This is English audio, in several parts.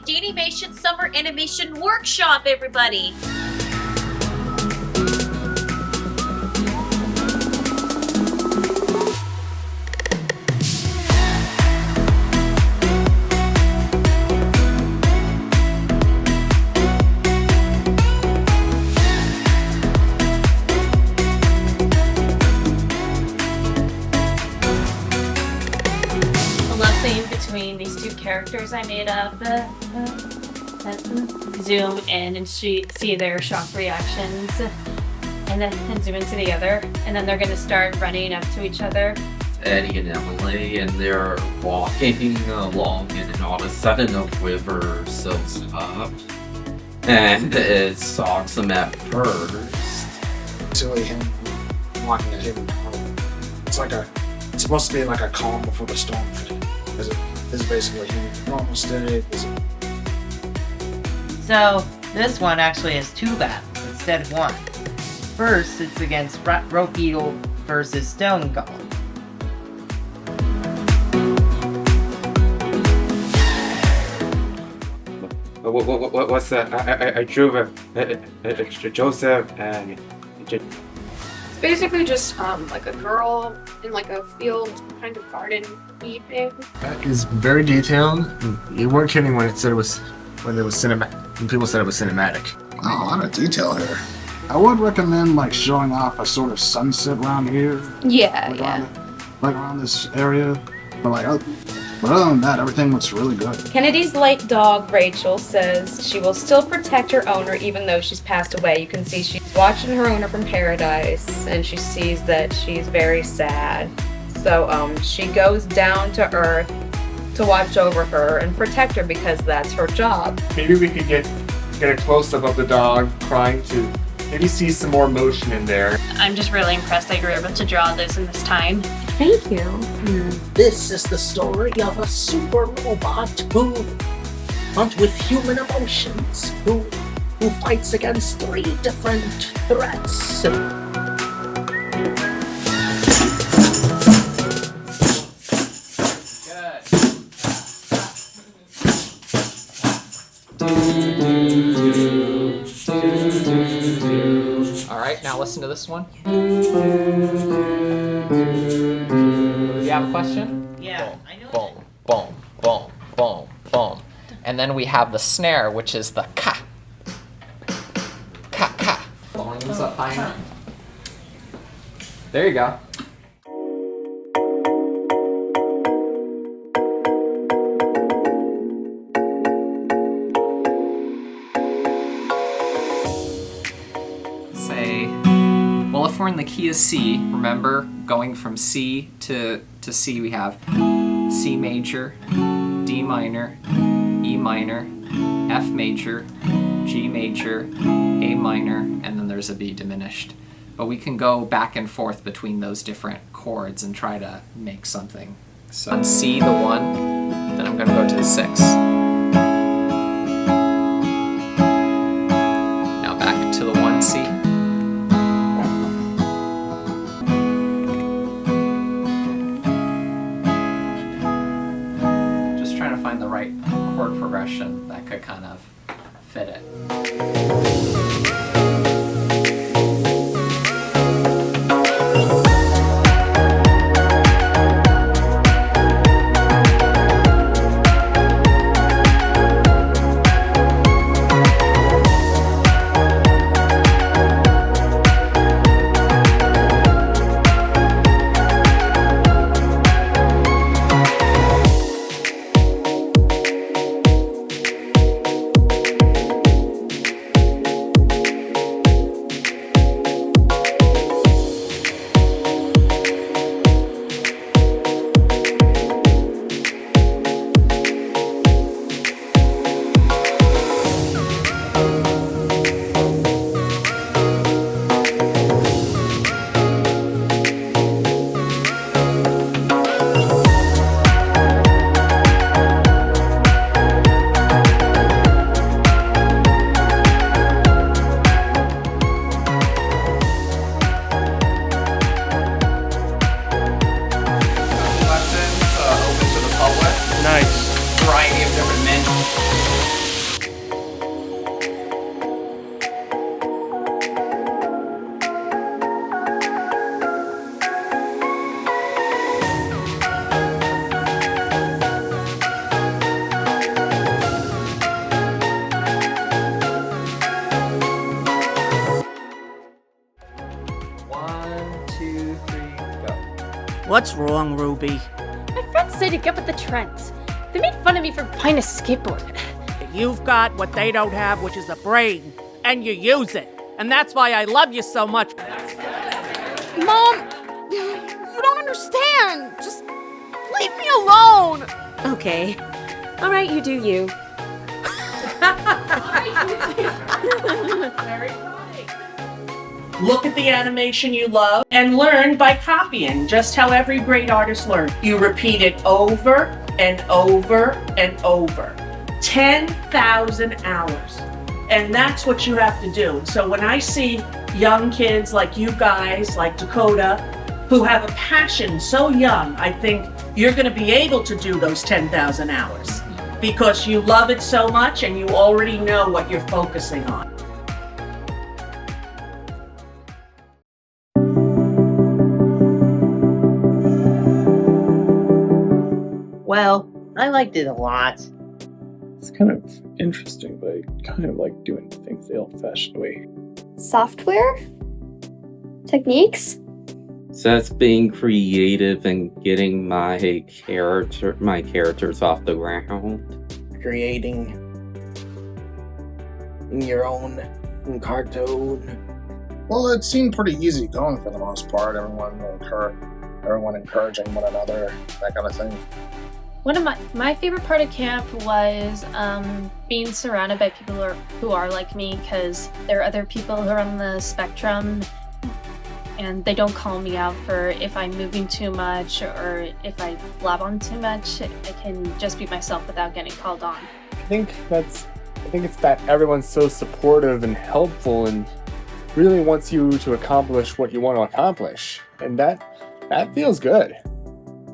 the DaniMation Summer Animation Workshop, everybody! Between these two characters I made up, zoom in and see their shock reactions, and then zoom into the other, and then they're going to start running up to each other. Eddie and Emily, and they're walking along, and then all of a sudden a river silts up, and it shocks them at first. Silly him walking at him. It's supposed to be like a calm before the storm. This is basically him. Almost steady. So this one actually has two battles instead of one. First, it's against Rope Beetle versus Stone Golem. What's that? I drew Joseph and. It's basically just like a girl in like a field kind of garden evening. That is very detailed. You weren't kidding when it was cinematic. When people said it was cinematic. Wow, a lot of detail here. I would recommend like showing off a sort of sunset around here. Yeah, Like around this area. But other than that, everything looks really good. Kennedy's late dog, Rachel, says she will still protect her owner even though she's passed away. You can see she's watching her owner from paradise, and she sees that she's very sad. So she goes down to Earth to watch over her and protect her because that's her job. Maybe we could get a close-up of the dog crying to maybe see some more emotion in there. I'm just really impressed that you were able to draw this in this time. Thank you. This is the story of a super robot who, but with human emotions, who fights against 3 different threats. Alright, now listen to this one. Do you have a question? Yeah, I know. Boom, boom, boom, boom, boom. And then we have the snare, which is the ka. Ka, ka. Volumes up high enough. There you go. Well, if we're in the key of C, remember, going from C to C, we have C major, D minor, E minor, F major, G major, A minor, and then there's a B diminished. But we can go back and forth between those different chords and try to make something. So on C, the 1, then I'm going to go to the 6. Now back to the 1 C. Find the right chord progression that could kind of fit it. 2, 3, go. What's wrong, Ruby? My friends say to get with the trends. They made fun of me for buying a skateboard. You've got what they don't have, which is a brain, and you use it. And that's why I love you so much. Mom, you don't understand. Just leave me alone. Okay. All right, you do you. Look at the animation you love and learn by copying, just how every great artist learns. You repeat it over and over and over. 10,000 hours. And that's what you have to do. So when I see young kids like you guys, like Dakota, who have a passion so young, I think you're going to be able to do those 10,000 hours because you love it so much and you already know what you're focusing on. Well, I liked it a lot. It's kind of interesting, but I kind of like doing things the old-fashioned way. Software? Techniques? So that's being creative and getting my characters off the ground. Creating your own cartoon. Well, it seemed pretty easy going for the most part. Everyone encouraging one another, that kind of thing. One of my favorite part of camp was being surrounded by people who are like me, because there are other people who are on the spectrum and they don't call me out for if I'm moving too much or if I blab on too much. I can just be myself without getting called on. I think it's that everyone's so supportive and helpful and really wants you to accomplish what you want to accomplish. And that feels good.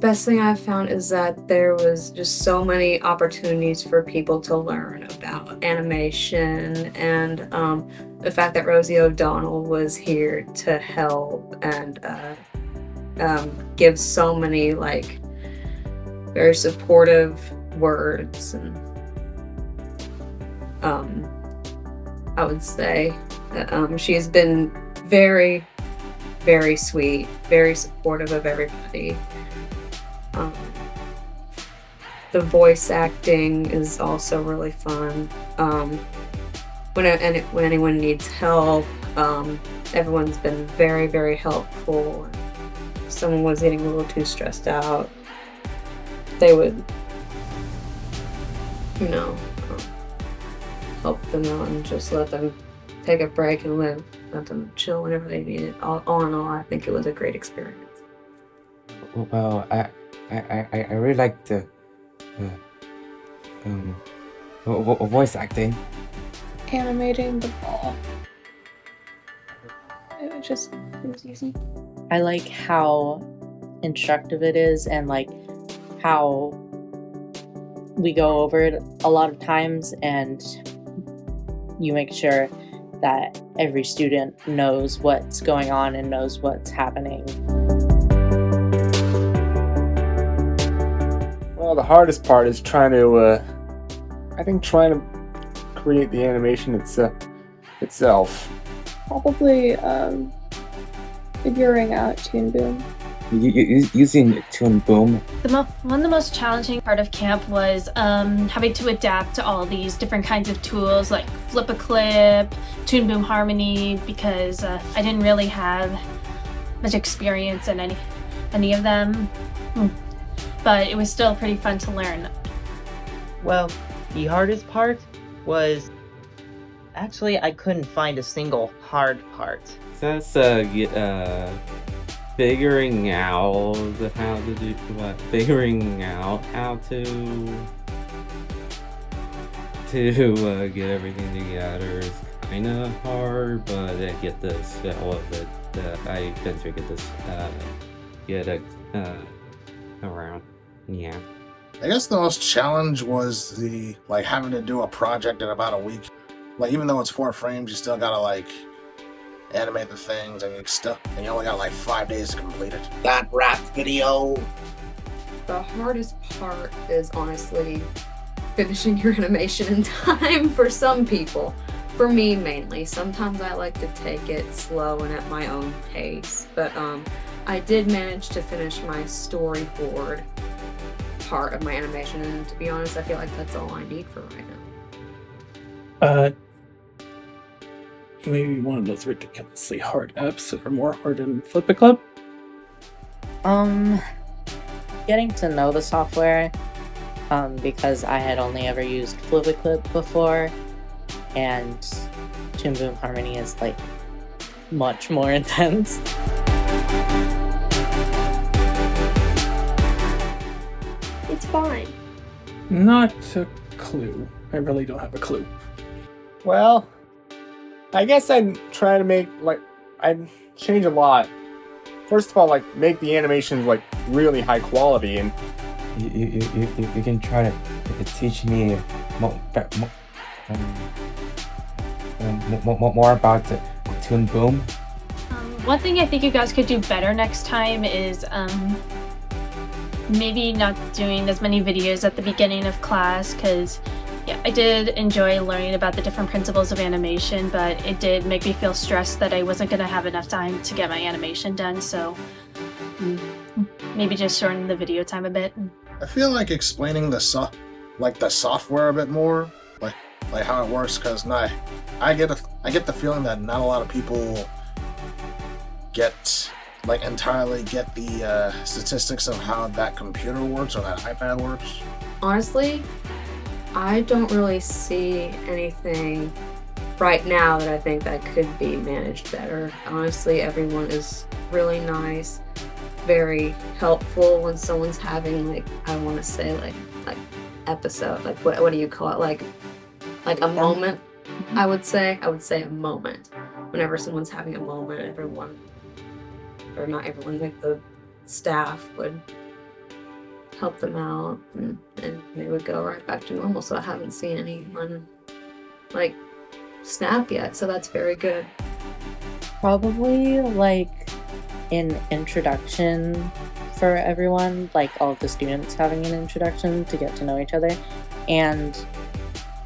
Best thing I've found is that there was just so many opportunities for people to learn about animation, and the fact that Rosie O'Donnell was here to help and give so many very supportive words, and I would say that she's been very, very sweet, very supportive of everybody. The voice acting is also really fun. When anyone needs help, everyone's been very, very helpful. If someone was getting a little too stressed out, they would, help them out and just let them take a break and let them chill whenever they need it. All in all, I think it was a great experience. Well, I really like the voice acting. Animating the ball. It was easy. I like how instructive it is and how we go over it a lot of times, and you make sure that every student knows what's going on and knows what's happening. Well, the hardest part is trying to create the animation itself. Probably figuring out Toon Boom. Using Toon Boom. One of the most challenging part of camp was having to adapt to all these different kinds of tools like Flip a Clip, Toon Boom Harmony, because I didn't really have much experience in any of them. But it was still pretty fun to learn. Well, the hardest part was actually I couldn't find a single hard part. So that's figuring out how to do what? Figuring out how to get everything together is kind of hard, but I get the feel of it. I eventually get it around. Yeah. I guess the most challenge was the having to do a project in about a week. Even though it's 4 frames, you still gotta animate the things, and you only got 5 days to complete it. That rap video. The hardest part is honestly finishing your animation in time for some people. For me, mainly. Sometimes I like to take it slow and at my own pace. But I did manage to finish my storyboard part of my animation, and to be honest, I feel like that's all I need for right now. Maybe one of those ridiculously hard apps that are more hard than Flip a Club? Getting to know the software, because I had only ever used Flippiclip before, and Toon Boom Harmony is like much more intense. It's fine. Not a clue. I really don't have a clue. Well, I guess I'd try to make, I'd change a lot. First of all, make the animations, really high quality, and You can try to teach me more about the Toon Boom. One thing I think you guys could do better next time is maybe not doing as many videos at the beginning of class, because yeah, I did enjoy learning about the different principles of animation, but it did make me feel stressed that I wasn't going to have enough time to get my animation done, so maybe just shorten the video time a bit. I feel like explaining the software a bit more, like how it works, because I get the feeling that not a lot of people entirely get the statistics of how that computer works or that iPad works. Honestly, I don't really see anything right now that I think that could be managed better. Honestly, everyone is really nice, very helpful when someone's having I want to say episode, what do you call it, like a moment. I would say a moment. Whenever someone's having a moment, everyone, or not everyone, the staff would help them out, and they would go right back to normal. So I haven't seen anyone snap yet, so that's very good. Probably an introduction for everyone, all of the students having an introduction to get to know each other, and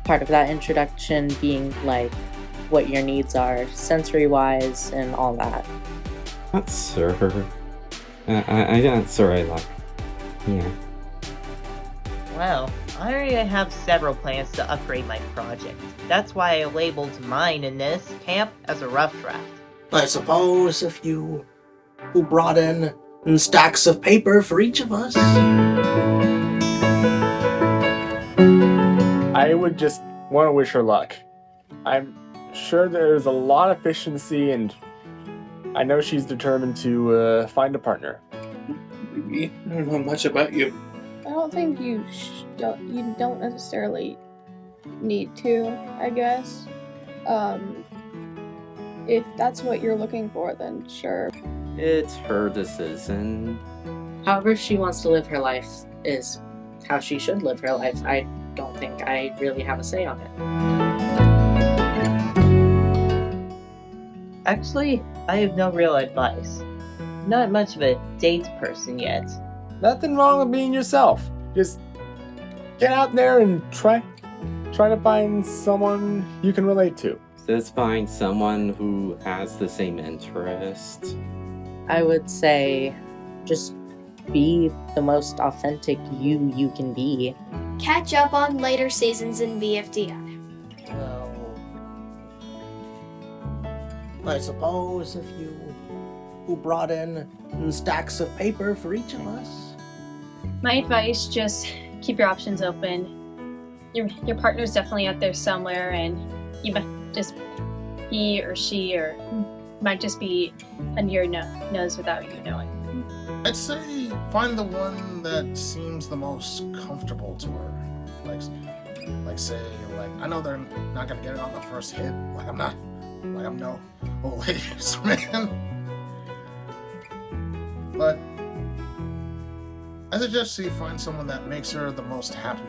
part of that introduction being what your needs are sensory wise and all that. Not sure. I'm not sure I like. Yeah. Well, I already have several plans to upgrade my project. That's why I labeled mine in this camp as a rough draft. I suppose if you brought in stacks of paper for each of us. I would just want to wish her luck. I'm sure there's a lot of efficiency, and I know she's determined to find a partner. I don't know much about you. I don't think you don't necessarily need to, I guess. If that's what you're looking for, then sure. It's her decision. However she wants to live her life is how she should live her life. I don't think I really have a say on it. Actually, I have no real advice. Not much of a dates person yet. Nothing wrong with being yourself. Just get out there and try to find someone you can relate to. Just find someone who has the same interest. I would say just be the most authentic you can be. Catch up on later seasons in VFDI. I suppose if you brought in stacks of paper for each of us. My advice, just keep your options open. Your partner's definitely out there somewhere, and you might just he or she or might just be under your nose without you knowing. I'd say find the one that seems the most comfortable to her. I know they're not gonna get it on the first hit. I'm no old ladies man. But I suggest you find someone that makes her the most happy.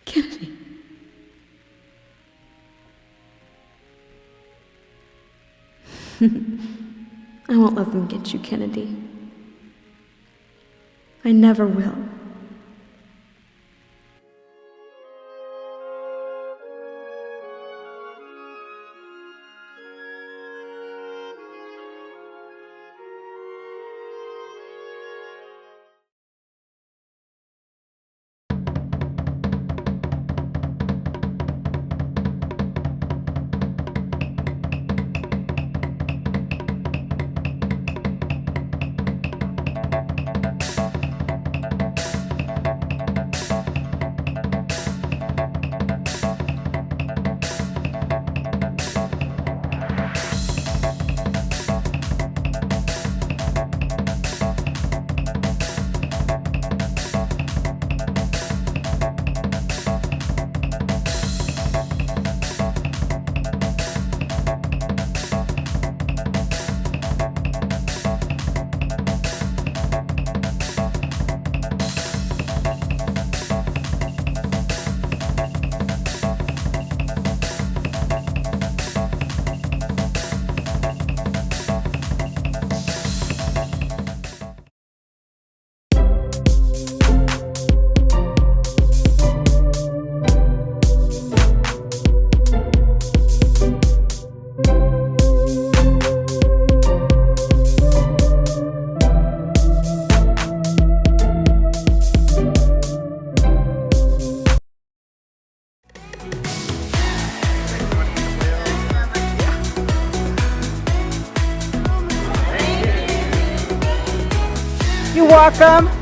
Kennedy. I won't let them get you, Kennedy. I never will. You're welcome.